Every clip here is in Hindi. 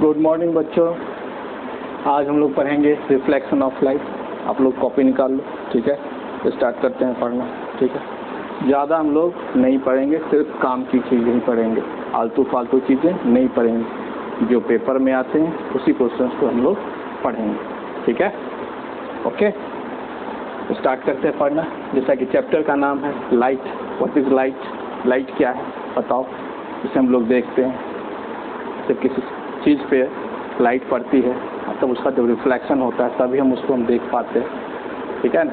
गुड मॉर्निंग बच्चों। आज हम लोग पढ़ेंगे रिफ्लेक्शन ऑफ लाइट। आप लोग कॉपी निकाल लो, ठीक है। तो स्टार्ट करते हैं पढ़ना, ठीक है। ज़्यादा हम लोग नहीं पढ़ेंगे, सिर्फ काम की चीज़ें ही पढ़ेंगे, आलतू फालतू चीज़ें नहीं पढ़ेंगे। जो पेपर में आते हैं उसी क्वेश्चंस को हम लोग पढ़ेंगे, ठीक है। ओके, तो स्टार्ट करते हैं पढ़ना। जैसा कि चैप्टर का नाम है light. What is light? Light क्या है बताओ। इसे हम लोग देखते हैं जब किसी चीज़ पे लाइट पड़ती है तब उसका जब रिफ्लेक्शन होता है तभी हम उसको देख पाते हैं, ठीक है ना।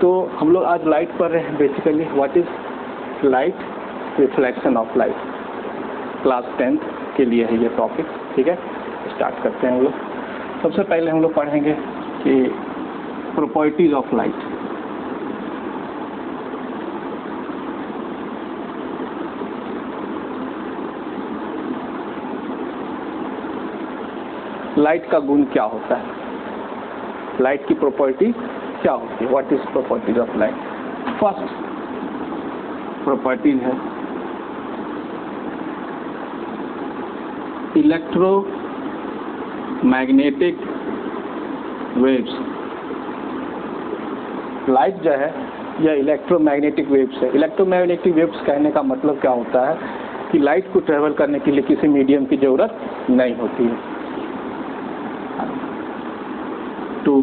तो हम लोग आज लाइट पढ़ रहे हैं। Basically what is light, reflection of light. Class 10th के लिए है ये टॉपिक, ठीक है। स्टार्ट करते हैं हम लोग। सबसे पहले हम लोग पढ़ेंगे कि प्रॉपर्टीज ऑफ लाइट। लाइट का गुण क्या होता है, लाइट की प्रॉपर्टी क्या होती है, what is properties of light. First properties है इलेक्ट्रोमैग्नेटिक वेव्स। लाइट जो है यह इलेक्ट्रोमैग्नेटिक वेव्स है। इलेक्ट्रोमैग्नेटिक वेव्स कहने का मतलब क्या होता है कि लाइट को ट्रेवल करने के लिए किसी मीडियम की जरूरत नहीं होती है। to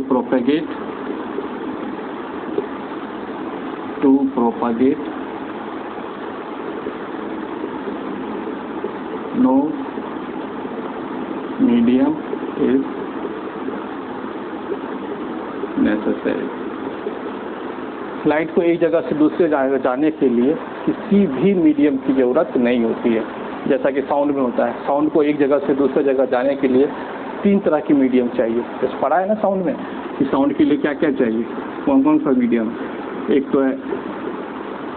propagate no medium is necessary। Light को एक जगह से दूसरे जगह जाने के लिए किसी भी मीडियम की जरूरत नहीं होती है। जैसा कि साउंड में होता है, साउंड को एक जगह से दूसरे जगह जाने के लिए 3 तरह की मीडियम चाहिए। जैसे पढ़ा है ना साउंड में कि साउंड के लिए क्या क्या चाहिए, कौन कौन सा मीडियम। एक तो है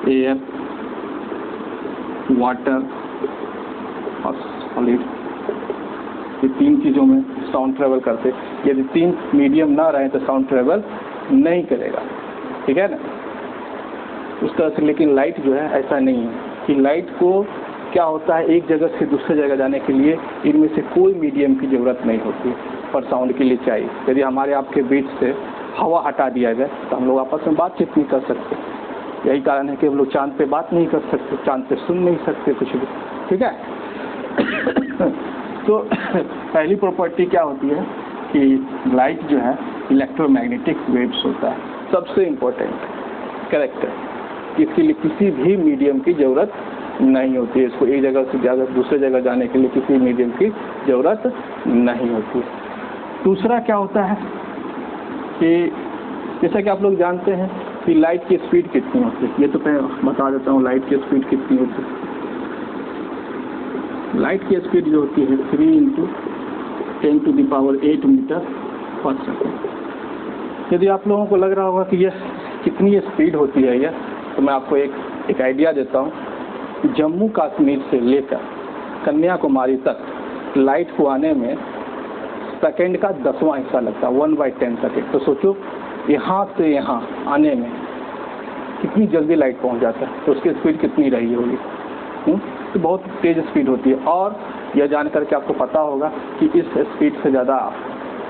एयर, वाटर और सॉलिड। ये 3 चीज़ों में साउंड ट्रेवल करते। यदि 3 मीडियम ना रहे तो साउंड ट्रेवल नहीं करेगा, ठीक है ना। उस तरह से लेकिन लाइट जो है ऐसा नहीं है कि लाइट को क्या होता है एक जगह से दूसरे जगह जाने के लिए इनमें से कोई मीडियम की ज़रूरत नहीं होती, पर साउंड के लिए चाहिए। यदि हमारे आपके बीच से हवा हटा दिया जाए तो हम लोग आपस में बातचीत नहीं कर सकते। यही कारण है कि हम लोग चांद पे बात नहीं कर सकते, चांद पे सुन नहीं सकते कुछ भी, ठीक है। तो पहली प्रॉपर्टी क्या होती है कि लाइट जो है इलेक्ट्रोमैग्नेटिक वेव्स होता है। सबसे इम्पोर्टेंट कैरेक्टर, इसके लिए किसी भी मीडियम की ज़रूरत नहीं होती है। इसको एक जगह से दूसरे जगह जाने के लिए किसी मीडियम की ज़रूरत नहीं होती। दूसरा क्या होता है कि जैसा कि आप लोग जानते हैं कि लाइट की स्पीड कितनी होती है। ये तो मैं बता देता हूँ लाइट की स्पीड कितनी होती है। लाइट की स्पीड जो होती है 3 × 10⁸ मीटर पर सेकेंड। यदि आप लोगों को लग रहा होगा कि यह कितनी स्पीड होती है यह, तो मैं आपको एक आइडिया देता हूँ। जम्मू कश्मीर से लेकर कन्याकुमारी तक लाइट को आने में सेकंड का 10वां हिस्सा लगता है, 1/10 सेकेंड। तो सोचो यहाँ से यहाँ आने में कितनी जल्दी लाइट पहुँच जाता है, तो उसकी स्पीड कितनी रही होगी। तो बहुत तेज़ स्पीड होती है। और यह जानकर के आपको पता होगा कि इस स्पीड से ज़्यादा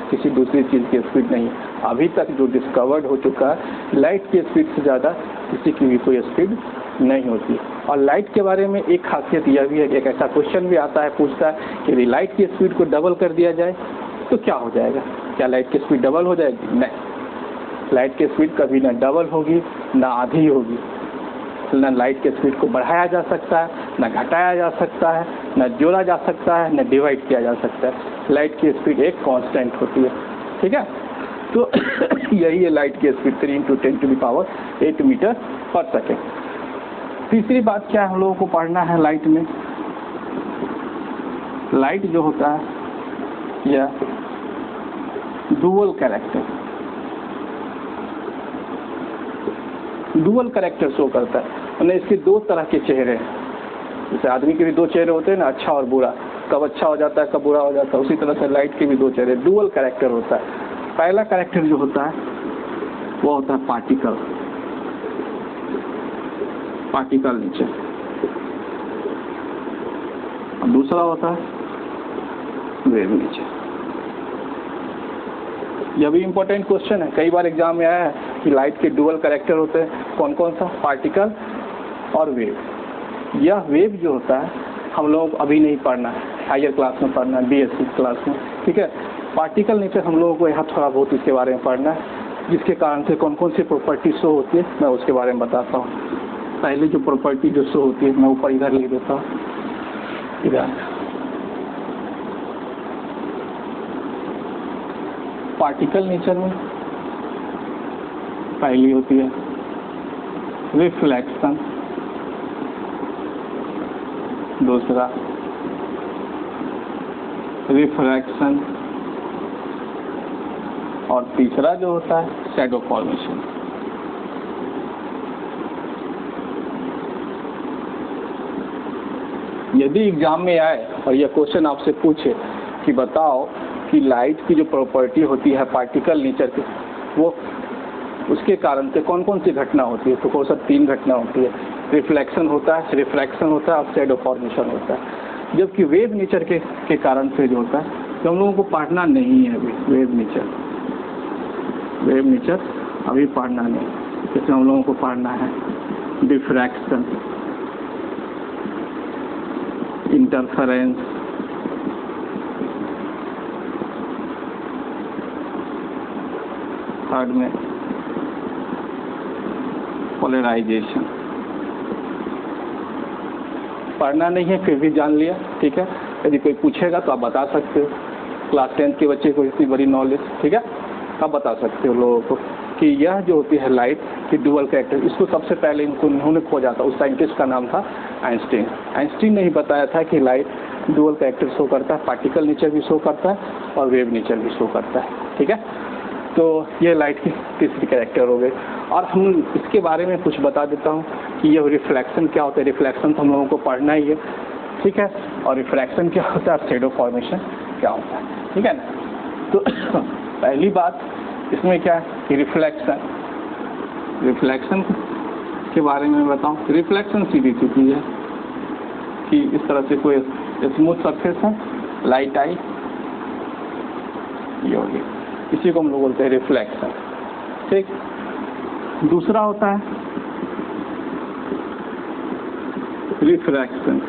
किसी दूसरी चीज़ की स्पीड नहीं है। अभी तक जो डिस्कवर्ड हो चुका है, लाइट की स्पीड से ज़्यादा किसी की भी कोई स्पीड नहीं होती। और लाइट के बारे में एक खासियत यह भी है कि एक ऐसा क्वेश्चन भी आता है, पूछता है कि यदि लाइट की स्पीड को डबल कर दिया जाए तो क्या हो जाएगा। क्या लाइट की स्पीड डबल हो जाएगी? नहीं, लाइट की स्पीड कभी ना डबल होगी ना आधी होगी। ना लाइट की स्पीड को बढ़ाया जा सकता है, ना घटाया जा सकता है, ना जोड़ा जा सकता है, ना डिवाइड किया जा सकता है। लाइट की स्पीड एक कांस्टेंट होती है, ठीक है। तो यही है लाइट की स्पीड 3 × 10⁸ मीटर पर सेकेंड। तीसरी बात क्या है हम लोगों को पढ़ना है लाइट में। लाइट जो होता है यह डुअल कैरेक्टर शो करता है। मतलब इसके 2 तरह के चेहरे हैं। जैसे आदमी के भी 2 चेहरे होते हैं ना, अच्छा और बुरा, कब अच्छा हो जाता है कब बुरा हो जाता है, उसी तरह से लाइट के भी 2 चेहरे, डुअल कैरेक्टर होता है। पहला कैरेक्टर जो होता है वो होता है पार्टिकल नीचे, और दूसरा होता है वेव नेचर। यह भी इम्पोर्टेंट क्वेश्चन है, कई बार एग्जाम में आया है कि लाइट के डुअल कैरेक्टर होते हैं, कौन कौन सा, पार्टिकल और वेव। यह वेव जो होता है हम लोगों को अभी नहीं पढ़ना है, हायर क्लास में पढ़ना है, बीएससी क्लास में, ठीक है। पार्टिकल नेचर हम लोगों को यहाँ थोड़ा बहुत इसके बारे में पढ़ना है, जिसके कारण से कौन कौन सी प्रॉपर्टी शो होती है मैं उसके बारे में बताता हूँ। पहले जो प्रॉपर्टी जो शो होती है मैं ऊपर इधर लिख देता हूँ, इधर पार्टिकल नेचर में पहली होती है रिफ्लेक्शन, दूसरा रिफ्रैक्शन और तीसरा जो होता है शैडो फॉर्मेशन। यदि एग्जाम में आए और यह क्वेश्चन आपसे पूछे कि बताओ कि लाइट की जो प्रॉपर्टी होती है पार्टिकल नेचर की, वो उसके कारण से कौन कौन सी घटना होती है, तो कौन सा 3 घटना होती है, रिफ्लेक्शन होता है, रिफ्रैक्शन होता है और शैडो फॉर्मेशन होता है। जबकि वेव नेचर के कारण से जो होता है तो हम लोगों को पढ़ना नहीं है अभी वेव नेचर अभी पढ़ना नहीं, जैसे हम लोगों को पढ़ना है डिफ्रैक्शन, इंटरफेरेंस, थर्ड में पोलराइजेशन। पढ़ना नहीं है फिर भी जान लिया, ठीक है। यदि कोई पूछेगा तो आप बता सकते हो, क्लास 10 के बच्चे को इतनी बड़ी नॉलेज, ठीक है, आप बता सकते हो लोगों को कि यह जो होती है लाइट की डुअल कैरेक्टर, इसको सबसे पहले इन्होंने खोजा था, उस साइंटिस्ट का नाम था आइंस्टीन। आइंस्टीन ने ही बताया था कि लाइट डुअल कैरेक्टर शो करता है, पार्टिकल नेचर भी शो करता है और वेव नेचर भी शो करता है, ठीक है। तो ये लाइट की तीसरी कैरेक्टर हो गई। और हम इसके बारे में कुछ बता देता हूँ कि यह रिफ्लेक्शन क्या होता है। रिफ्लेक्शन तो हम लोगों को पढ़ना ही है, ठीक है, और रिफ्रैक्शन क्या होता है, शैडो फॉर्मेशन क्या होता है, ठीक है ना। तो पहली बात इसमें क्या है कि रिफ्लेक्शन के बारे में बताऊँ। रिफ्लेक्शन सीधी सी चीज़ है कि इस तरह से कोई स्मूथ सरफेस है, लाइट आई, ये हो गई, इसी को हम लोग बोलते हैं रिफ्लेक्शन, ठीक। दूसरा होता है रिफ्रैक्शन।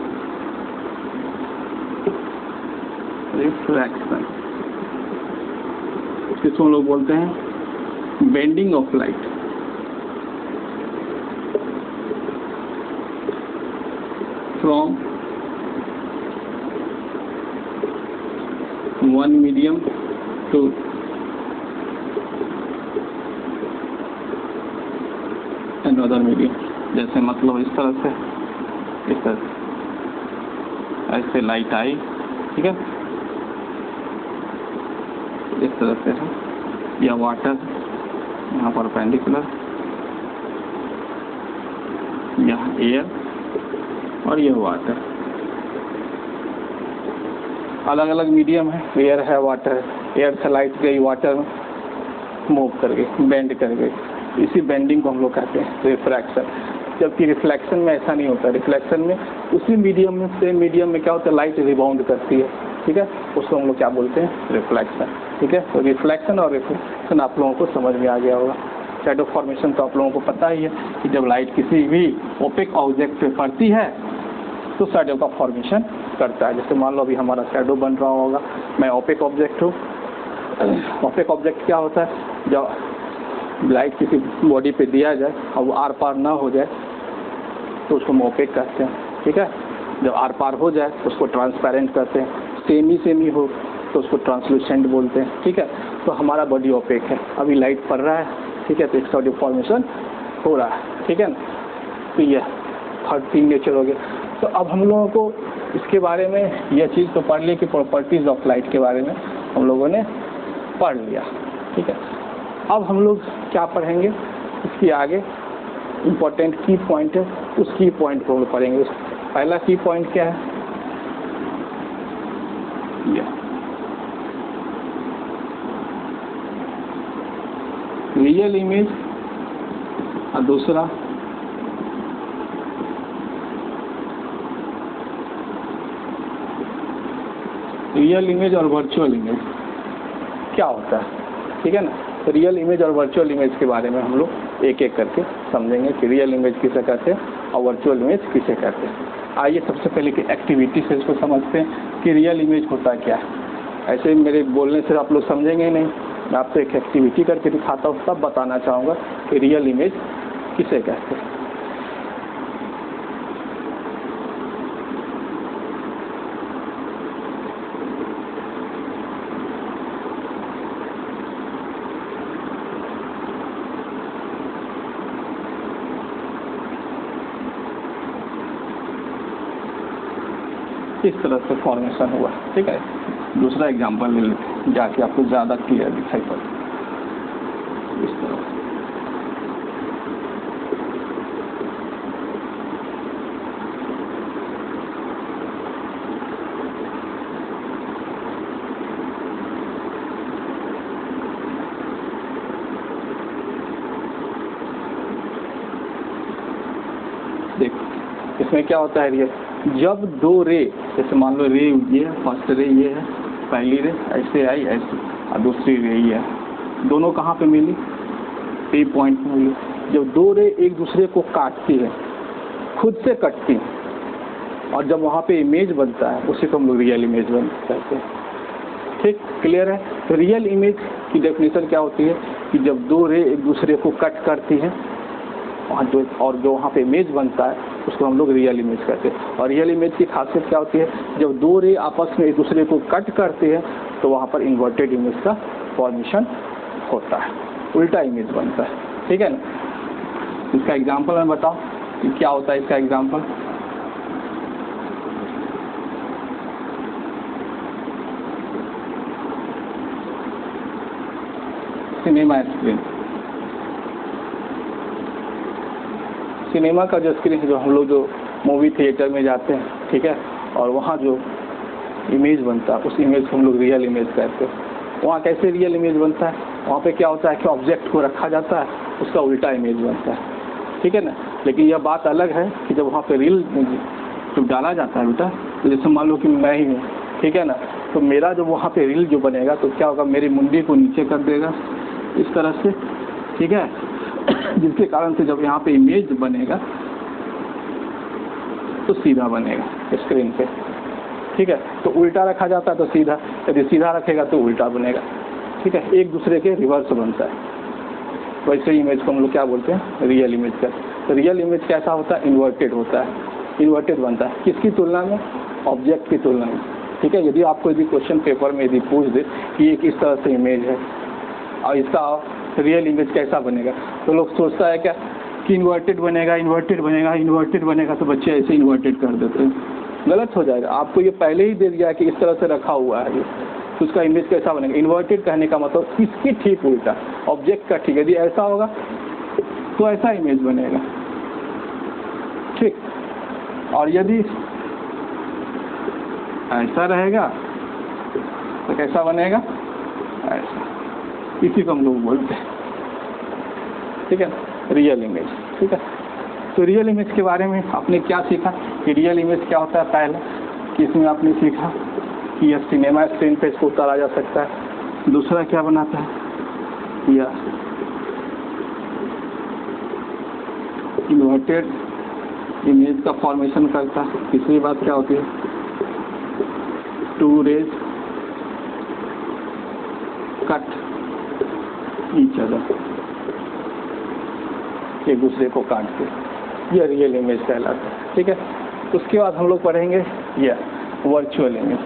इसको हम लोग बोलते हैं bending of light. From one medium to another medium. जैसे मतलब इस तरह से, इस तरह से ऐसे लाइट आई, ठीक है, इस तरह से है, या वाटर यहाँ पर परपेंडिकुलर, यह एयर और यह वाटर, अलग अलग मीडियम है, एयर है, वाटर है। एयर से लाइट गई, वाटर में मूव कर गई, बेंड कर गई, इसी बेंडिंग को हम लोग कहते हैं रिफ्रैक्शन। जबकि रिफ्लेक्शन में ऐसा नहीं होता। रिफ्लेक्शन में उसी मीडियम में, सेम मीडियम में क्या होता है, लाइट रिबाउंड करती है, ठीक है, उसको हम लोग क्या बोलते हैं, रिफ्लेक्शन, ठीक है। तो रिफ्लेक्शन और रिफ्लेक्शन आप लोगों को समझ में आ गया होगा। शैडो फॉर्मेशन तो आप लोगों को पता ही है कि जब लाइट किसी भी ओपेक ऑब्जेक्ट पे पड़ती है तो शैडो का फॉर्मेशन करता है। जैसे मान लो अभी हमारा शैडो बन रहा होगा, मैं ओपेक ऑब्जेक्ट हूँ। ओपेक ऑब्जेक्ट क्या होता है, जब लाइट किसी बॉडी पे दिया जाए और वो आर पार ना हो जाए तो उसको हम ओपेक कहते हैं, ठीक है। जब आर पार हो जाए तो उसको ट्रांसपेरेंट कहते हैं, सेमी हो तो उसको ट्रांसलूसेंट बोलते हैं, ठीक है। तो हमारा बॉडी ओपेक है, अभी लाइट पड़ रहा है, ठीक है, तो इसका डिफॉर्मेशन हो रहा है, ठीक है ना। तो ये थर्ड थिंग नेचर हो गया। तो अब हम लोगों को इसके बारे में यह चीज़ तो पढ़ ली कि प्रॉपर्टीज़ ऑफ लाइट के बारे में हम लोगों ने पढ़ लिया, ठीक है। अब हम लोग क्या पढ़ेंगे, इसके आगे इम्पोर्टेंट की पॉइंट है, उस की पॉइंट को हम लोग पढ़ेंगे। पहला की पॉइंट क्या है, रियल इमेज, और दूसरा रियल इमेज और वर्चुअल इमेज क्या होता है, ठीक है ना। तो रियल इमेज और वर्चुअल इमेज के बारे में हम लोग एक एक करके समझेंगे कि रियल इमेज किसे कहते हैं और वर्चुअल इमेज किसे कहते हैं। आइए सबसे पहले कि एक्टिविटी से इसको समझते हैं कि रियल इमेज होता क्या है। ऐसे मेरे बोलने से आप लोग समझेंगे ही नहीं, मैं आपको एक एक्टिविटी करके दिखाता हूँ, तब बताना चाहूँगा कि रियल इमेज किसे कहते हैं। इस तरह से फॉर्मेशन हुआ, ठीक है। दूसरा एग्जांपल ले लेते हैं जाके आपको ज़्यादा क्लियर दिखाई पड़े। इस तरह देखो इसमें क्या होता है, जब दो रे, जैसे मान लो रे ये है, फर्स्ट रे ये है, पहली रे ऐसे आई ऐसे, और दूसरी रे ये है, दोनों कहाँ पे मिली, ए पॉइंट में मिली। जब दो रे एक दूसरे को काटती है, खुद से कटती है, और जब वहाँ पे इमेज बनता है उसी को हम लोग रियल इमेज कहते हैं, ठीक, क्लियर है। तो रियल इमेज की डेफिनेशन क्या होती है कि जब दो रे एक दूसरे को कट करती हैं और जो वहाँ पे इमेज बनता है उसको हम लोग रियल इमेज कहते हैं। और रियल इमेज की खासियत क्या होती है, जब दो रे आपस में एक दूसरे को कट करते हैं तो वहाँ पर इन्वर्टेड इमेज का फॉर्मेशन होता है, उल्टा इमेज बनता है, ठीक है ना। इसका एग्जाम्पल मैं बताऊँ कि क्या होता है। इसका एग्जाम्पल सिनेमा स्क्रीन, सिनेमा का जो स्क्रीन है, जो हम लोग जो मूवी थिएटर में जाते हैं, ठीक है, और वहाँ जो इमेज बनता है उस इमेज को हम लोग रियल इमेज कहते हैं। वहाँ कैसे रियल इमेज बनता है, वहाँ पे क्या होता है कि ऑब्जेक्ट को रखा जाता है, उसका उल्टा इमेज बनता है, ठीक है ना। लेकिन यह बात अलग है कि जब वहाँ पे रील जब डाला जाता है बेटा, तो जैसे मान लो कि मैं ही हूँ, ठीक है ना, तो मेरा जो वहाँ पे रील जो बनेगा तो क्या होगा, मेरी मुंडी को नीचे कर देगा इस तरह से, ठीक है, जिसके कारण से जब यहाँ पे इमेज बनेगा तो सीधा बनेगा स्क्रीन पे, ठीक है। तो उल्टा रखा जाता है तो सीधा, यदि सीधा रखेगा तो उल्टा बनेगा, ठीक है, एक दूसरे के रिवर्स बनता है। वैसे इमेज को हम लोग क्या बोलते हैं, रियल इमेज का। तो रियल इमेज कैसा होता है, इन्वर्टेड होता है, इन्वर्टेड बनता है किसकी तुलना में, ऑब्जेक्ट की तुलना में, ठीक है। यदि आपको यदि क्वेश्चन पेपर में यदि पूछ दे कि ये किस तरह से इमेज है और इसका रियल इमेज कैसा बनेगा, तो लोग सोचता है क्या कि इन्वर्टेड बनेगा, इन्वर्टेड बनेगा, इन्वर्टेड बनेगा, तो बच्चे ऐसे इन्वर्टेड कर देते हैं, गलत हो जाएगा। आपको ये पहले ही दे दिया कि इस तरह से रखा हुआ है ये, तो उसका इमेज कैसा बनेगा। इन्वर्टेड कहने का मतलब इसकी ठीक उल्टा, ऑब्जेक्ट का ठीक, यदि ऐसा होगा तो ऐसा इमेज बनेगा, ठीक, और यदि ऐसा रहेगा तो कैसा बनेगा, ऐसा, इसी को हम लोग बोलते हैं, ठीक है, रियल इमेज, ठीक है। तो रियल इमेज के बारे में आपने क्या सीखा कि रियल इमेज क्या होता है, पहले कि इसमें आपने सीखा कि यह सिनेमा स्क्रीन पे इसको उतारा जा सकता है। दूसरा क्या बनाता है, यह इन्वर्टेड इमेज का फॉर्मेशन करता है। तीसरी बात क्या होती है, to rays cut each other, एक दूसरे को काट के, यह रियल इमेज कहलाता है, ठीक है। उसके बाद हम लोग पढ़ेंगे यह वर्चुअल इमेज।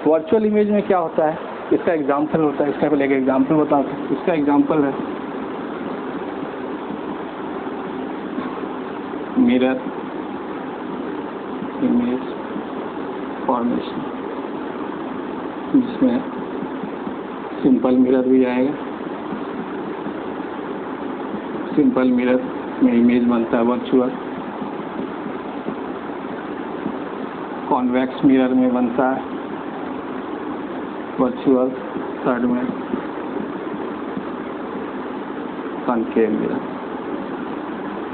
वर्चुअल इमेज में क्या होता है, इसका एग्जाम्पल होता है, इसका पहले एक एग्जाम्पल बताता हूँ। इसका एग्जाम्पल है मिरर इमेज फॉर्मेशन, जिसमें सिंपल मिरर भी आएगा। सिंपल मिरर में इमेज बनता है वर्चुअल, कॉन्वेक्स मिरर में बनता है वर्चुअल, थर्ड में कॉनकेव मिरर।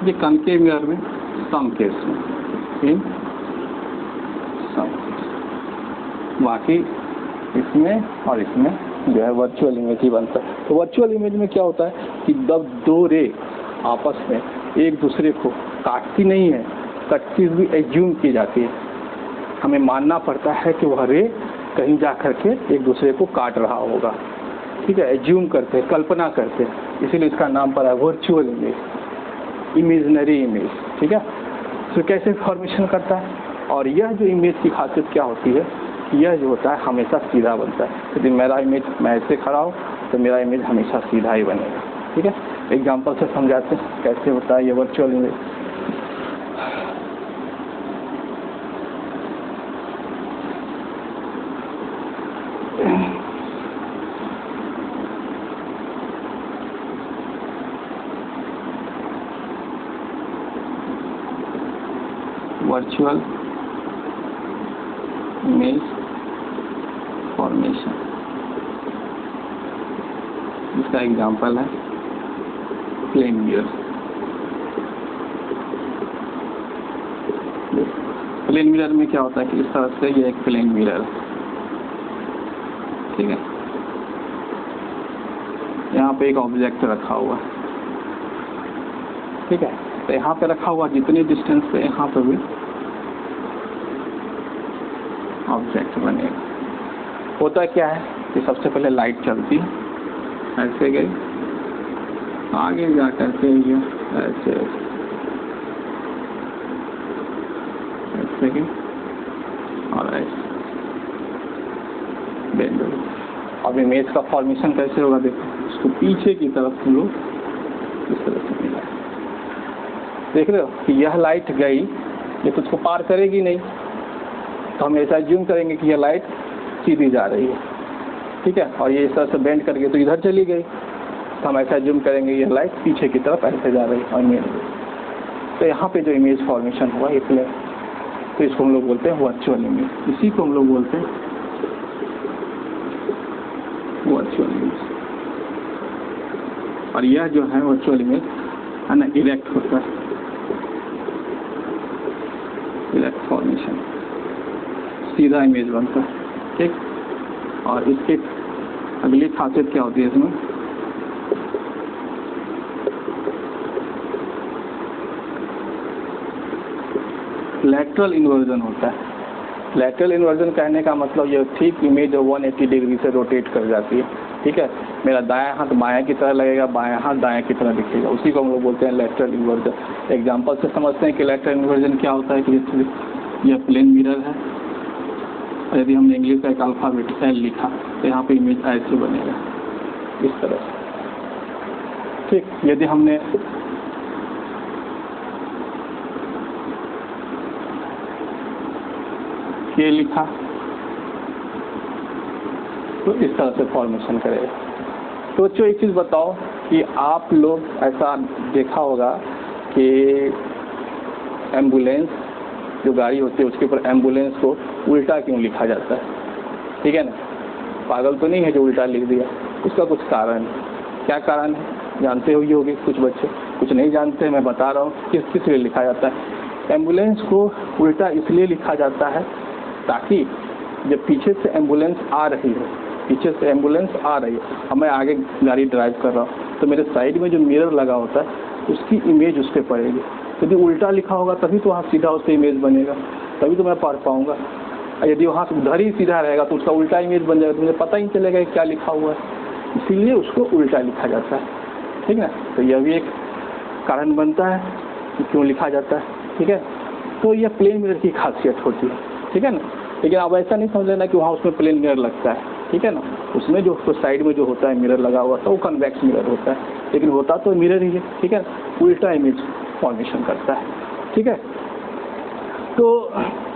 ये कॉनकेव मिरर में सम केस में इन सम, बाकी इसमें और इसमें जो है वर्चुअल इमेज ही बनता है। तो वर्चुअल इमेज में क्या होता है कि जब दो रे आपस में एक दूसरे को काटती नहीं है, कटती हुई एज्यूम की जाती है। हमें मानना पड़ता है कि वह रे कहीं जा करके एक दूसरे को काट रहा होगा, ठीक है, एज्यूम करते हैं, कल्पना करते हैं, इसीलिए इसका नाम पड़ा है वर्चुअल इमेज, इमेजिनरी इमेज, ठीक है। तो कैसे फॉर्मेशन करता है, और यह जो इमेज की खासियत क्या होती है, यह जो होता है हमेशा सीधा बनता है। यदि मेरा इमेज मैं ऐसे खड़ा हूँ तो मेरा इमेज हमेशा सीधा ही बनेगा, ठीक है। एग्जाम्पल से समझाते हैं कैसे होता है ये virtual image. Virtual image formation, इसका एग्जांपल है प्लेन मिरर। प्लेन मिरर में क्या होता है कि इस तरह से ये एक प्लेन मिरर है, ठीक है। यहाँ पे एक ऑब्जेक्ट रखा हुआ है, ठीक है। तो यहाँ पे रखा हुआ जितनी डिस्टेंस पे यहाँ पे भी ऑब्जेक्ट बनेगा। होता क्या है कि सबसे पहले लाइट चलती है, ऐसे गई, आगे जा करके ये ऐसे ऐसे गई और ऐसे बेंड हो गई। अब इमेज का फॉर्मेशन कैसे होगा देखो, इसको पीछे की तरफ हम लोग इस तरह से मिला, देख रहे हो कि यह लाइट गई, ये तो उसको पार करेगी नहीं, तो हम ऐसा ज्यूम करेंगे कि यह लाइट सीधी जा रही है, ठीक है, और ये इस तरह से बेंड करके तो इधर चली गई, तो हम ऐसा ज्यूम करेंगे यह लाइट पीछे की तरफ ऐसे जा रही है और मेन। तो यहाँ पे जो इमेज फॉर्मेशन हुआ इसलिए, तो इसको हम लोग बोलते हैं वर्चुअल इमेज। इसी को हम लोग बोलते हैं वर्चुअल इमेज। और यह जो है वर्चुअल इमेज है ना, इरेक्ट होता है, इरेक्ट फॉर्मेशन, सीधा इमेज बनता है, ठीक। और इसके अगली खासियत क्या होती है इसमें, लैटरल इन्वर्जन होता है। लैटरल इन्वर्जन कहने का मतलब ये ठीक इमेज 180 डिग्री से रोटेट कर जाती है, ठीक है। मेरा दायां हाथ बायां की तरह लगेगा, बायां हाथ दायां की तरह दिखेगा, उसी को हम लोग बोलते हैं लैटरल इन्वर्जन। एग्जांपल से समझते हैं कि लैटरल इन्वर्जन क्या होता है कि यह प्लेन मिरर है, यदि हमने इंग्लिश का एक अल्फाबेट एल लिखा तो यहाँ पे इमेज ऐसे बनेगा, इस तरह से, ठीक। यदि हमने ये लिखा तो इस तरह से फॉर्मेशन करेगा। तो बच्चों एक चीज़ बताओ कि आप लोग ऐसा देखा होगा कि एम्बुलेंस जो गाड़ी होती है उसके ऊपर एम्बुलेंस को उल्टा क्यों लिखा जाता है, ठीक है ना। पागल तो नहीं है जो उल्टा लिख दिया, उसका कुछ कारण है। क्या कारण है जानते हो, ये होगी कुछ बच्चे, कुछ नहीं जानते, मैं बता रहा हूँ किस लिए लिखा जाता है। एम्बुलेंस को उल्टा इसलिए लिखा जाता है ताकि जब पीछे से एम्बुलेंस आ रही है, पीछे से एम्बुलेंस आ रही है और मैं आगे गाड़ी ड्राइव कर रहा हूँ, तो मेरे साइड में जो मिरर लगा होता है उसकी इमेज उस पर पड़ेगी। यदि उल्टा लिखा होगा तभी तो वहाँ सीधा उस पर इमेज बनेगा, तभी तो मैं पढ़ पाऊँगा। यदि वहाँ से उधर ही सीधा रहेगा तो उसका उल्टा इमेज बन जाएगा, तो मुझे पता ही नहीं चलेगा क्या लिखा हुआ है, इसीलिए उसको उल्टा लिखा जाता है, ठीक है। तो यह भी एक कारण बनता है कि क्यों लिखा जाता है, ठीक है। तो यह प्लेन मिरर की खासियत होती है, ठीक है ना। लेकिन अब ऐसा नहीं समझ लेना कि वहाँ उसमें प्लेन मिरर लगता है, ठीक है ना। उसमें जो साइड में जो होता है मिरर लगा हुआ था वो कन्वेक्स मिरर होता है, लेकिन होता तो मिरर ही है, ठीक है। उल्टा इमेज फॉर्मेशन करता है, ठीक है। तो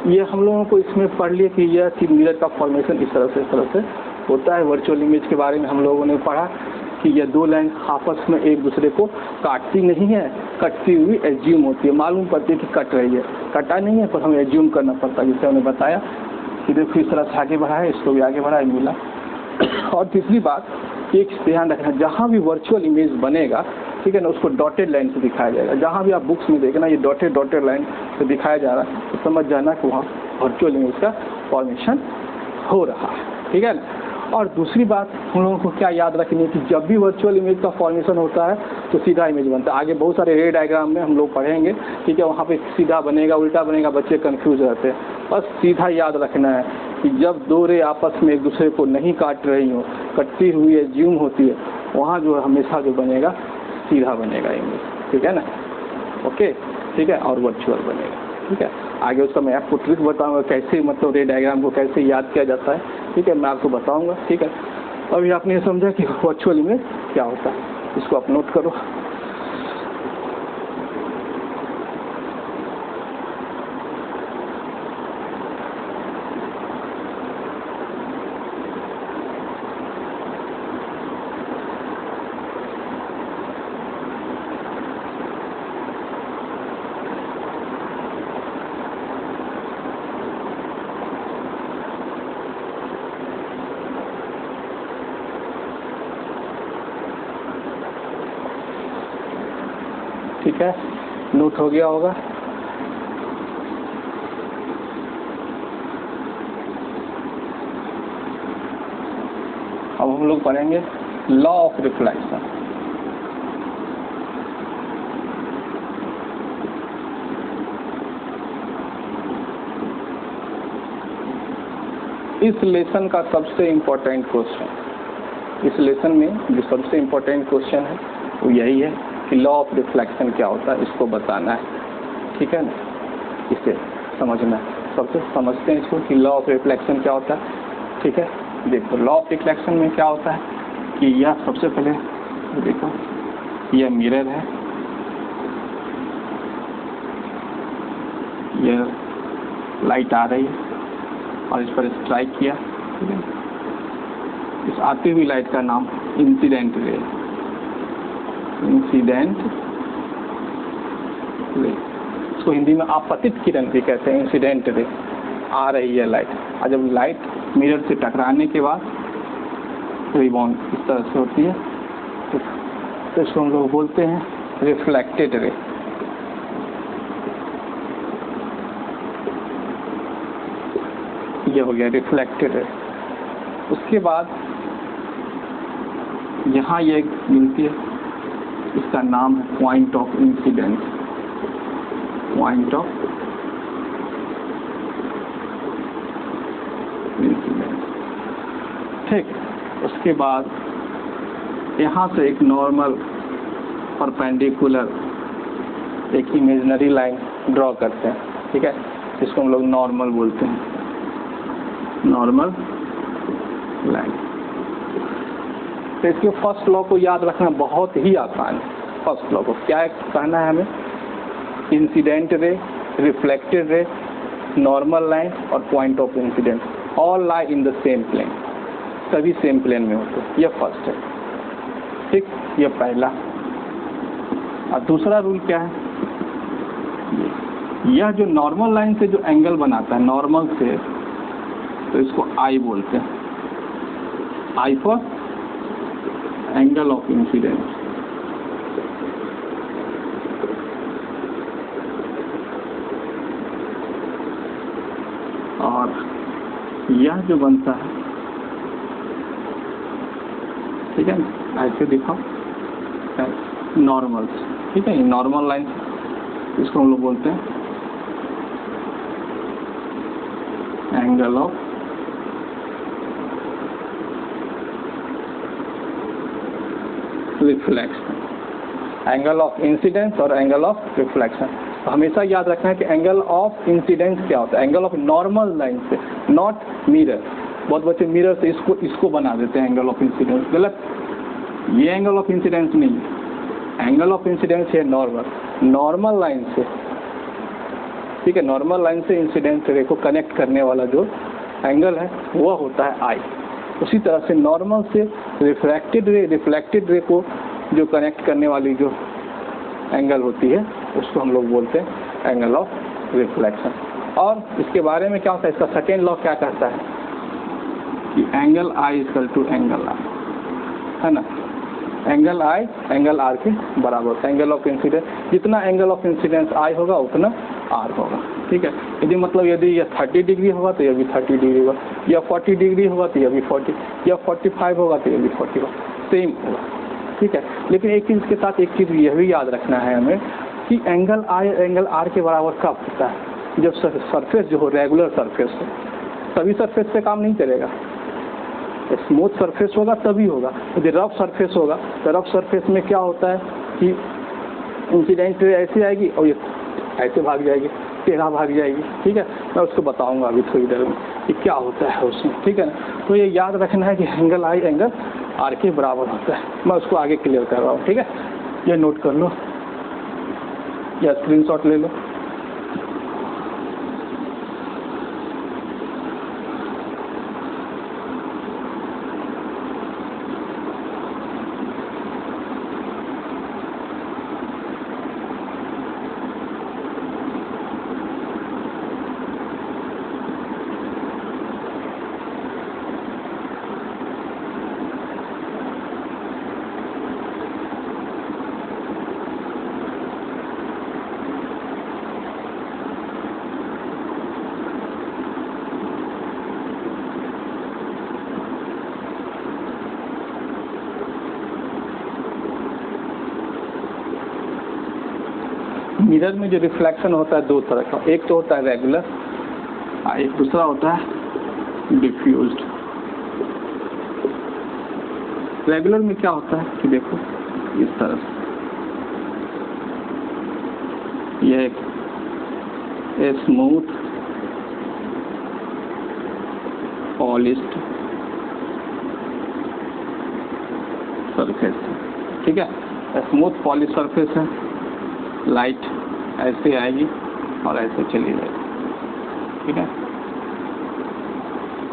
ये हम लोगों को इसमें पढ़ लिए कि यह कि मिरर का फॉर्मेशन इस तरह से होता है। वर्चुअल इमेज के बारे में हम लोगों ने पढ़ा कि यह दो लाइन आपस में एक दूसरे को काटती नहीं है, कटती हुई एज्यूम होती है, मालूम पड़ती है कि कट रही है, कटा नहीं है पर हमें एज्यूम करना पड़ता है, जैसे हमने बताया कि देखो इस तरह से आगे बढ़ा है, इसको भी आगे बढ़ा है, मिला। और तीसरी बात एक ध्यान रखना, जहाँ भी वर्चुअल इमेज बनेगा ठीक है ना, उसको डॉटेड लाइन से दिखाया जाएगा। जहाँ भी आप बुक्स में देखना ये डॉटेड लाइन से दिखाया जा रहा है तो समझ जाना कि वहाँ वर्चुअल इमेज का फॉर्मेशन हो रहा है, ठीक है ना। और दूसरी बात हम लोगों को क्या याद रखनी है कि जब भी वर्चुअल इमेज का फॉर्मेशन होता है तो सीधा इमेज बनता है। आगे बहुत सारे रे डायग्राम में हम लोग पढ़ेंगे, ठीक है, वहाँ पे सीधा बनेगा, उल्टा बनेगा, बच्चे कंफ्यूज रहते हैं। बस सीधा याद रखना है कि जब दो रे आपस में एक दूसरे को नहीं काट रही हो, कटती हुई है, ज्यूम होती है, वहाँ जो हमेशा जो बनेगा सीधा बनेगा इमेज, ठीक है ना। ओके, ठीक है, और वर्चुअल बनेगा, ठीक है। आगे उसका मैं आपको ट्रिक बताऊंगा कैसे, मतलब रे डायग्राम को कैसे याद किया जाता है, ठीक है, मैं आपको बताऊंगा, ठीक है। अभी आपने ये समझा कि वर्चुअल इमेज क्या होता है, इसको आप नोट करो। ठीक है, नोट हो गया होगा। अब हम लोग पढ़ेंगे लॉ ऑफ रिफ्लेक्शन। इस लेसन का सबसे इम्पोर्टेंट क्वेश्चन, इस लेसन में जो सबसे इम्पोर्टेंट क्वेश्चन है वो यही है कि लॉ ऑफ रिफ्लेक्शन क्या होता है, इसको बताना है, ठीक है ना। इसे समझना है, सबसे समझते हैं इसको कि लॉ ऑफ रिफ्लेक्शन क्या होता है, ठीक है। देखो लॉ ऑफ रिफ्लेक्शन में क्या होता है कि यह सबसे पहले देखो यह मिरर है, यह लाइट आ रही है और इस पर स्ट्राइक किया, ठीक है। इस आती हुई लाइट का नाम इंसिडेंट रे, इंसिडेंट रे, इसको हिंदी में आपतित किरण भी कहते हैं। इंसिडेंट रे आ रही है लाइट, और जब लाइट मिरर से टकराने के बाद रिबाउंड इस तरह से होती है तो इसको हम लोग बोलते हैं रिफ्लेक्टेड रे। ये हो गया रिफ्लेक्टेड रे। उसके बाद यहाँ ये मिलती है, इसका नाम है point of incidence, point of incidence, ठीक। उसके बाद यहाँ से एक नॉर्मल परपेंडिकुलर एक इमेजिनरी लाइन ड्रॉ करते हैं, ठीक है, इसको हम लोग नॉर्मल बोलते हैं, नॉर्मल लाइन। तो इसके फर्स्ट लॉ को याद रखना बहुत ही आसान है। फर्स्ट लॉ को क्या कहना है हमें, incident ray, reflected ray, normal line और point of incidence all lie in the same plane, सभी सेम प्लेन में होते हैं। यह फर्स्ट है, ठीक, यह पहला। और दूसरा रूल क्या है, यह जो नॉर्मल लाइन से जो एंगल बनाता है नॉर्मल से, तो इसको आई बोलते हैं, I for angle of incidence. और यह जो बनता है, ठीक है, ऐसे दिखाओ नॉर्मल, ठीक है, नॉर्मल लाइन इसको हम लोग बोलते हैं angle of reflection, angle of incidence और एंगल ऑफ रिफ्लेक्शन। तो हमेशा याद रखना है कि एंगल ऑफ इंसिडेंस क्या होता है, एंगल ऑफ नॉर्मल लाइन से, नॉट मिरर। बहुत बच्चे मिरर से इसको बना देते हैं एंगल ऑफ इंसिडेंस, गलत। ये एंगल ऑफ इंसिडेंस नहीं है, एंगल ऑफ इंसिडेंस है नॉर्मल लाइन से, ठीक है, नॉर्मल लाइन से इंसिडेंस रे को कनेक्ट करने वाला जो एंगल है वह होता है आई। उसी तरह से नॉर्मल से रिफ्लेक्टेड रे को जो कनेक्ट करने वाली जो एंगल होती है उसको हम लोग बोलते हैं एंगल ऑफ रिफ्लेक्शन। और इसके बारे में क्या होता है, इसका सेकेंड लॉ क्या कहता है कि angle I equal to angle I, है ना। एंगल आई एंगल आर के बराबर, एंगल ऑफ इंसिडेंस जितना एंगल ऑफ इंसिडेंस आई होगा उतना आर होगा, ठीक है। यदि मतलब यदि यह 30 डिग्री होगा तो यह भी 30 डिग्री होगा, या 40 डिग्री होगा तो यह भी 40, या 45 होगा तो यह भी 40 होगा, सेम होगा, ठीक है। लेकिन एक चीज़ के साथ एक चीज़ यह भी याद रखना है हमें कि एंगल आई एंगल आर के बराबर कब होता है, जब सरफेस जो हो रेगुलर सरफेस हो, सभी सरफेस पे काम नहीं करेगा। स्मूथ सरफेस होगा तभी होगा, यदि रफ सरफेस होगा तो रफ सरफेस में क्या होता है कि इंसिडेंट ऐसे आएगी और ये ऐसे भाग जाएगी, टेढ़ा भाग जाएगी, ठीक है। मैं उसको बताऊंगा अभी थोड़ी देर में कि क्या होता है उसमें, ठीक है ना। तो ये याद रखना है कि एंगल आई एंगल आर के बराबर होता है, मैं उसको आगे क्लियर कर रहा हूँ, ठीक है। ये नोट कर लो या स्क्रीनशॉट ले लो। मिरर में जो रिफ्लेक्शन होता है दो तरह का, एक तो होता है रेगुलर, एक दूसरा होता है डिफ्यूज्ड। रेगुलर में क्या होता है कि देखो इस तरह से ये एक स्मूथ पॉलिश्ड सरफेस है, ठीक है। स्मूथ पॉलिश सरफेस है, लाइट ऐसे आएगी और ऐसे चली जाएगी, ठीक है।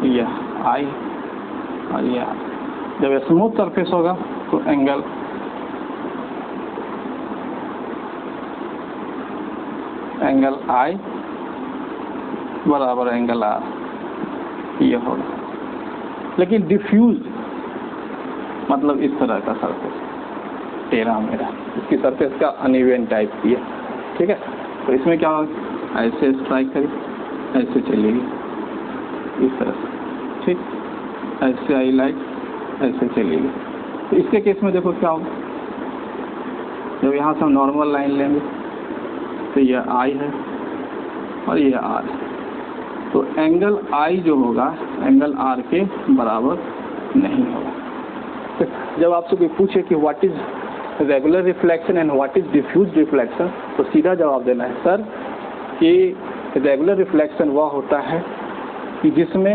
यह आई और यह, जब स्मूथ सरफेस होगा तो एंगल आई बराबर एंगल आर, यह होगा। लेकिन डिफ्यूज मतलब इस तरह का सरफेस, टेढ़ा मेरा, इसकी सरफेस का अनइवन टाइप की है, ठीक है। तो इसमें क्या होगा, ऐसे स्ट्राइक करी, ऐसे चलेगी इस तरह से, ठीक, ऐसे आई लाइट, ऐसे चलेगी। तो इसके केस में देखो क्या होगा, जब यहाँ से हम नॉर्मल लाइन लेंगे तो यह आई है और यह आर है, तो एंगल आई जो होगा एंगल आर के बराबर नहीं होगा। तो जब आपसे कोई पूछे कि what is regular reflection and what is diffuse reflection, तो सीधा जवाब देना है सर कि रेगुलर रिफ्लेक्शन वह होता है कि जिसमें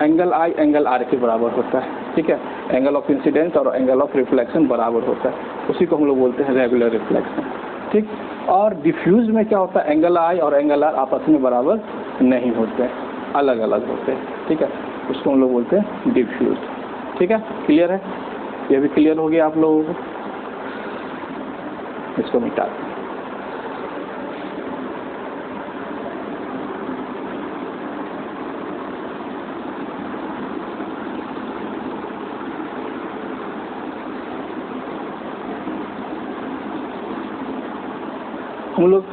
एंगल आई एंगल आर के बराबर होता है, ठीक है। एंगल ऑफ इंसिडेंस और एंगल ऑफ रिफ्लेक्शन बराबर होता है, उसी को हम लोग बोलते हैं रेगुलर रिफ्लेक्शन, ठीक। और डिफ्यूज में क्या होता है, एंगल आई और एंगल आर आपस में बराबर नहीं होते, अलग अलग होते हैं, ठीक है। उसको हम लोग बोलते हैं डिफ्यूज, ठीक है। क्लियर है, ये भी क्लियर हो गया आप लोगों को। इसको मिटा दें। हम लोग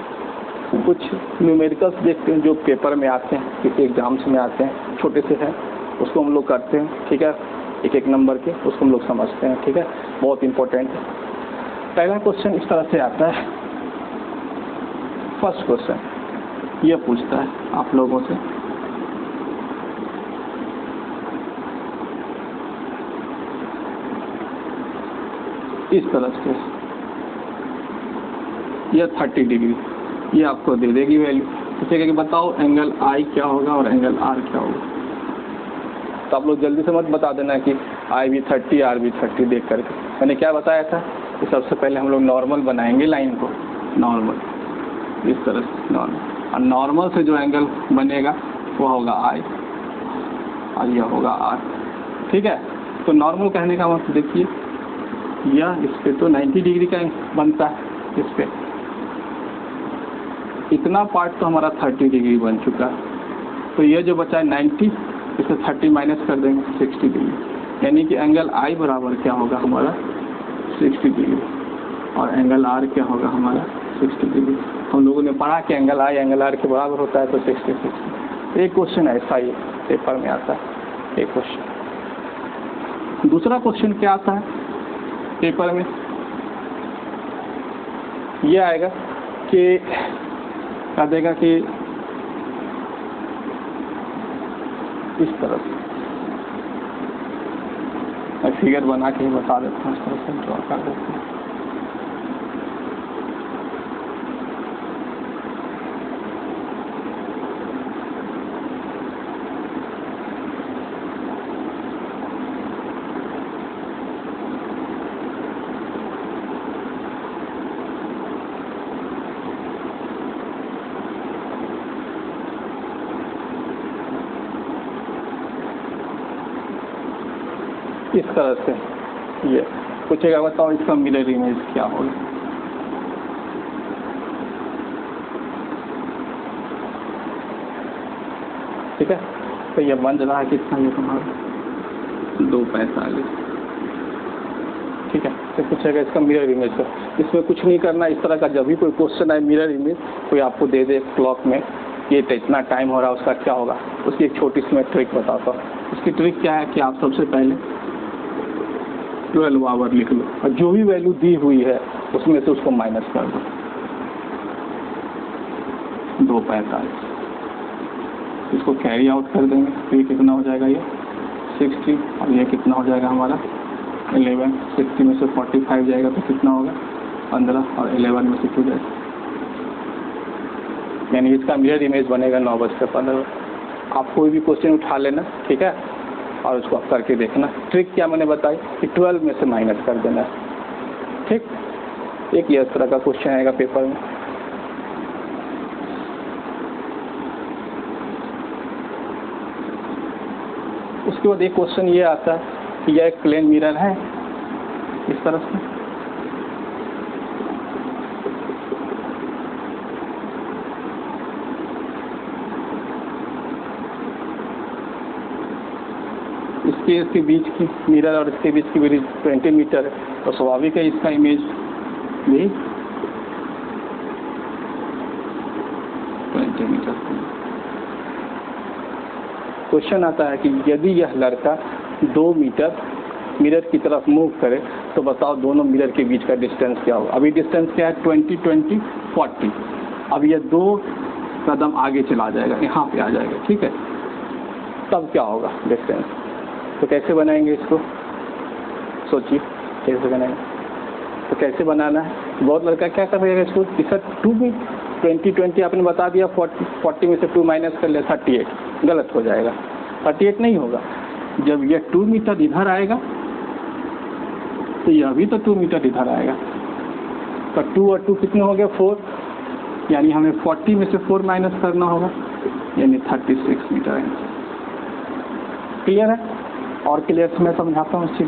कुछ न्यूमेरिकल्स देखते हैं जो पेपर में आते हैं, किसी एग्जाम्स में आते हैं, छोटे से हैं, उसको हम लोग करते हैं, ठीक है। एक एक नंबर के उसको हम लोग समझते हैं, ठीक है, बहुत इंपॉर्टेंट है। पहला क्वेश्चन इस तरह से आता है, फर्स्ट क्वेश्चन ये पूछता है आप लोगों से, इस तरह से यह 30 डिग्री, ये आपको दे देगी वैल्यू, पूछेगा कि बताओ एंगल आई क्या होगा और एंगल आर क्या होगा। तो आप लोग जल्दी से मत बता देना कि आई भी 30 आर भी 30 देख करके। मैंने क्या बताया था कि सबसे पहले हम लोग नॉर्मल बनाएंगे लाइन को, नॉर्मल इस तरह से नॉर्मल, और नॉर्मल से जो एंगल बनेगा वो होगा आई और यह होगा आर, ठीक है। तो नॉर्मल कहने का मतलब देखिए, यह इस पर तो 90 डिग्री का बनता है, इस पर इतना पार्ट तो हमारा 30 डिग्री बन चुका है, तो यह जो बचा है 90, इसे 30 माइनस कर देंगे 60 डिग्री, यानी कि एंगल आई बराबर क्या होगा हमारा 60 डिग्री, और एंगल आर क्या होगा हमारा 60 डिग्री। हम लोगों ने पढ़ा कि एंगल आई एंगल आर के बराबर होता है, तो 66। एक क्वेश्चन ऐसा ही पेपर में आता है, एक क्वेश्चन। दूसरा क्वेश्चन क्या आता है पेपर में, ये आएगा कि क्या देगा कि इस तरह से, मैं फिगर बना के ही बता देता हूँ, इस तरह से ड्रॉ कर देता हूँ। इस तरह से ये पूछेगा, बताओ इसका मिरर इमेज क्या होगा। ठीक है, तो ये बन रहा है कितना, ये तुम्हारा 2 पैंतालीस। ठीक है, तो पूछेगा इसका मिरर इमेज का। इसमें कुछ नहीं करना, इस तरह का जब भी कोई क्वेश्चन आए मिरर इमेज, कोई आपको दे दे क्लॉक में ये इतना टाइम हो रहा है, उसका क्या होगा, उसकी एक छोटी सी मैं ट्रिक बताता हूँ। उसकी ट्रिक क्या है कि आप सबसे पहले 12 आवर लिख लो, और जो भी वैल्यू दी हुई है उसमें से उसको माइनस कर दो, 245। इसको कैरी आउट कर देंगे तो ये कितना हो जाएगा, ये 60, और ये कितना हो जाएगा हमारा 11। 60 में से 45 जाएगा तो कितना होगा 15, और 11 में से 2 जाएगा, यानी इसका मिरर इमेज बनेगा 9:15। आप कोई भी क्वेश्चन उठा लेना, ठीक है, और उसको आप करके देखना। ट्रिक क्या मैंने बताई कि 12 में से माइनस कर देना, ठीक। एक ये इस तरह का क्वेश्चन आएगा पेपर में। उसके बाद एक क्वेश्चन ये आता है कि यह एक प्लेन मिरर है, इस तरह से, इसके बीच की मिरर और इसके बीच की दूरी 20 मीटर है, तो स्वाभाविक है इसका इमेज भी 20 मीटर। क्वेश्चन आता है कि यदि यह लड़का 2 मीटर मिरर की तरफ मूव करे तो बताओ दोनों मिरर के बीच का डिस्टेंस क्या होगा। अभी डिस्टेंस क्या है 20 20 40। अब यह 2 कदम आगे चला जाएगा, यहाँ पे आ जाएगा, ठीक है, तब क्या होगा डिस्टेंस। तो कैसे बनाएंगे इसको, सोचिए कैसे बनाएंगे। तो कैसे बनाना है, बहुत लड़का क्या कर रहेगा इसको, इसका 2 में 20 20 आपने बता दिया, 40 में से 2 माइनस कर लिया 38, गलत हो जाएगा। 38 नहीं होगा, जब यह 2 मीटर इधर आएगा तो यह भी तो 2 मीटर इधर आएगा, तो 2 और 2 कितने हो गए 4, यानी हमें 40 में से 4 माइनस करना होगा, यानी 36 मीटर है। क्लियर है, और क्लियर से मैं समझाता हूँ इस चीज,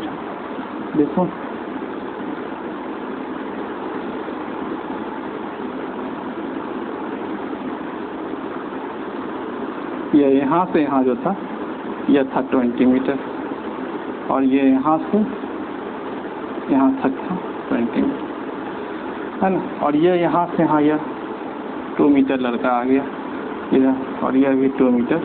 देखो ये यहाँ से यहाँ जो था यह था 20 मीटर, और ये यहाँ से यहाँ तक था 20 मीटर, है ना, और ये यहाँ से यहाँ यह 2 मीटर लड़का आ गया इधर, और यह भी 2 मीटर,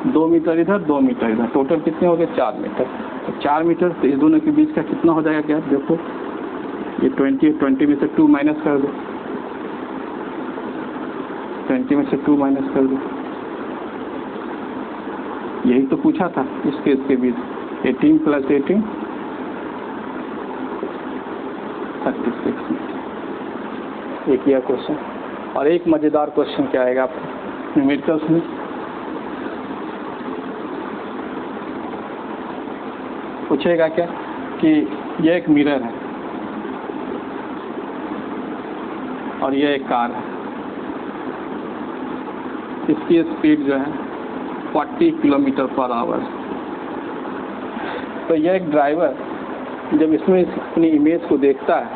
2 मीटर इधर 2 मीटर इधर, टोटल कितने हो गए 4 मीटर। तो 4 मीटर तो इस दोनों के बीच का कितना हो जाएगा, क्या देखो ये 20 में से 2 माइनस कर दो, 20 में से 2 माइनस कर दो, यही तो पूछा था। इसके बीच 18 + 18 36 मीटर। एक यह क्वेश्चन, और एक मज़ेदार क्वेश्चन क्या आएगा आपको न्यूमेरिकल्स में, पूछेगा क्या कि यह एक मिरर है और यह एक कार है, इसकी स्पीड जो है 40 किलोमीटर/आवर। तो यह एक ड्राइवर जब इसमें अपनी इमेज को देखता है,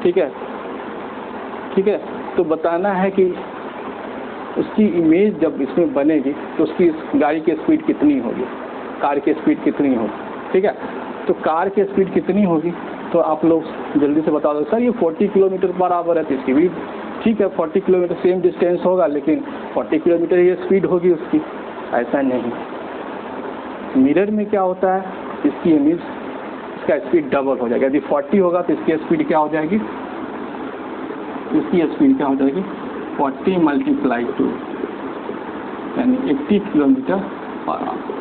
ठीक है, तो बताना है कि उसकी इमेज जब इसमें बनेगी तो उसकी गाड़ी की स्पीड कितनी होगी, कार की स्पीड कितनी होगी। ठीक है। तो कार की स्पीड कितनी होगी, तो आप लोग जल्दी से बता दो। सर ये 40 किलोमीटर पर आवर है, तो इसकी भी ठीक है 40 किलोमीटर सेम डिस्टेंस होगा, लेकिन 40 किलोमीटर ये स्पीड होगी उसकी। ऐसा नहीं, मिरर में क्या होता है, इसकी इमेज इसका स्पीड डबल हो जाएगा। यदि 40 होगा तो इसकी स्पीड क्या हो जाएगी, इसकी स्पीड क्या हो जाएगी 40 मल्टीप्लाई 2 यानी 80 किलोमीटर पर आवर।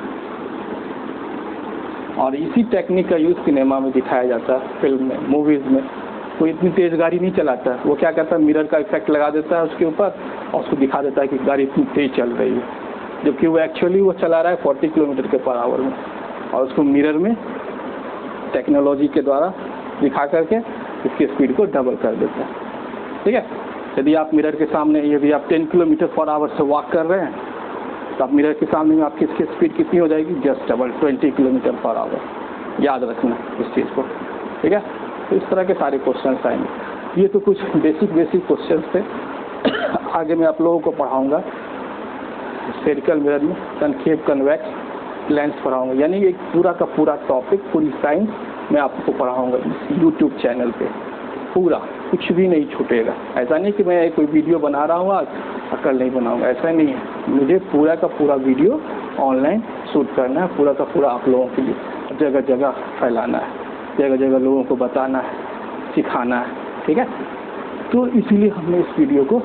और इसी टेक्निक का यूज़ सिनेमा में दिखाया जाता है, फिल्म में, मूवीज़ में। कोई इतनी तेज़ गाड़ी नहीं चलाता है, वो क्या करता है मिरर का इफेक्ट लगा देता है उसके ऊपर और उसको दिखा देता है कि गाड़ी इतनी तेज़ चल रही है, जबकि वो एक्चुअली वो चला रहा है 40 किलोमीटर के पर आवर में, और उसको मिरर में टेक्नोलॉजी के द्वारा दिखा करके इसकी स्पीड को डबल कर देता है। ठीक है, यदि आप मिरर के सामने, यदि आप 10 किलोमीटर पर आवर से वॉक कर रहे हैं तो आप मिरर के सामने में आपकी इसकी स्पीड कितनी हो जाएगी, just double 20 kilometre per hour. याद रखना इस चीज़ को, ठीक है। तो इस तरह के सारे क्वेश्चन आएंगे। ये तो कुछ बेसिक क्वेश्चन थे। आगे मैं आप लोगों को पढ़ाऊँगा स्फेरिकल मिरर में कनकेव कन्वेक्स लेंस पढ़ाऊँगा, यानी एक पूरा का पूरा टॉपिक, पूरी साइंस मैं आपको पढ़ाऊँगा यूट्यूब चैनल पे, पूरा कुछ भी नहीं छूटेगा। ऐसा नहीं कि मैं कोई वीडियो बना रहा हूँ आज और कल नहीं बनाऊँगा, ऐसा नहीं है। मुझे पूरा का पूरा वीडियो ऑनलाइन शूट करना है, पूरा का पूरा आप लोगों के लिए जगह जगह फैलाना है, जगह जगह लोगों को बताना है, सिखाना है, ठीक है। तो इसीलिए हमने इस वीडियो को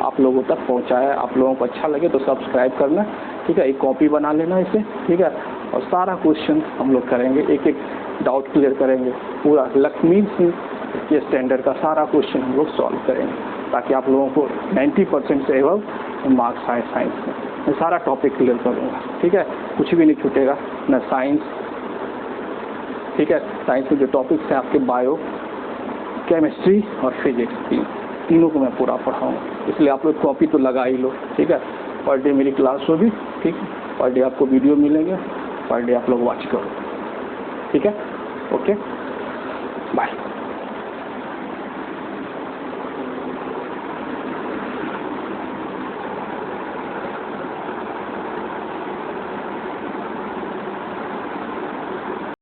आप लोगों तक पहुंचाया। आप लोगों को अच्छा लगे तो सब्सक्राइब करना, ठीक है। एक कॉपी बना लेना इसे, ठीक है। और सारा क्वेश्चन हम लोग करेंगे, एक एक डाउट क्लियर करेंगे, पूरा लक्ष्मी सिंह के स्टैंडर्ड का सारा क्वेश्चन हम लोग सॉल्व करेंगे, ताकि आप लोगों को 90% से एबव मार्क्स आए साइंस में। मैं सारा टॉपिक क्लियर करूँगा, ठीक है, कुछ भी नहीं छूटेगा, न साइंस, ठीक है। साइंस में जो टॉपिक्स हैं आपके बायो, केमिस्ट्री और फिजिक्स, तीनों को मैं पूरा पढ़ाऊँगा। इसलिए आप लोग कॉपी तो लगा ही लो, ठीक है। पर डे मेरी क्लास होगी, ठीक, पर डे आपको वीडियो मिलेंगे, पर डे आप लोग वॉच करो, ठीक है। Okay, bye.